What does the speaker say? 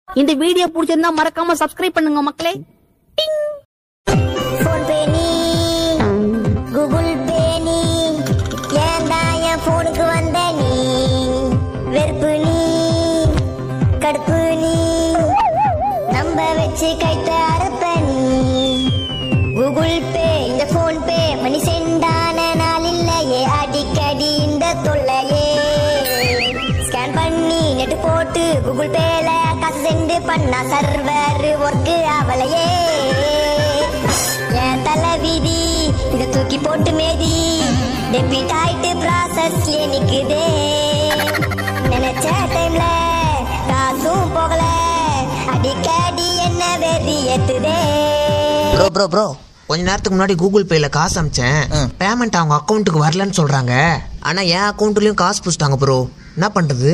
இந்த வீடியோ பிடிச்சிருந்தா மறக்காம சப்ஸ்கிரைப் பண்ணுங்க மக்களே. போன் பே நீ கூகுள் பே நீ ஏண்டா என் போனுக்கு வந்த நீ வெறுப்பு நீ கடுப்பு நீ நம்ப வச்சு கைத்த அறுப்ப நீ கூகுள் பே இந்த போன் பே மணி சென்டான நாள் இல்லையே அடிக்கடி இந்த தொல்லையே ஸ்கேன் பண்ணி நெட் போட்டு கூகுள் பேல காசு சென்ட் பண்ணா சர்வர் ஒர்க் ஆவலையே என் தலை விதி இத தூக்கி போட்டு மேதி டெபிட் ஆயிட்டு ப்ராசஸ்ல நிக்குதே நினைச்ச டைம்ல காசும் போகல அடிக்கடி என்ன வெறி ஏத்துதே. ப்ரோ கொஞ்ச நேரத்துக்கு முன்னாடி கூகுள் பேல காசு அமிச்சேன். பேமெண்ட் அவங்க அக்கௌண்ட்டுக்கு வரலன்னு சொல்றாங்க. ஆனா என் அக்கௌண்ட்லயும் காசு புடிச்சிட்டாங்க ப்ரோ. என்ன பண்றது?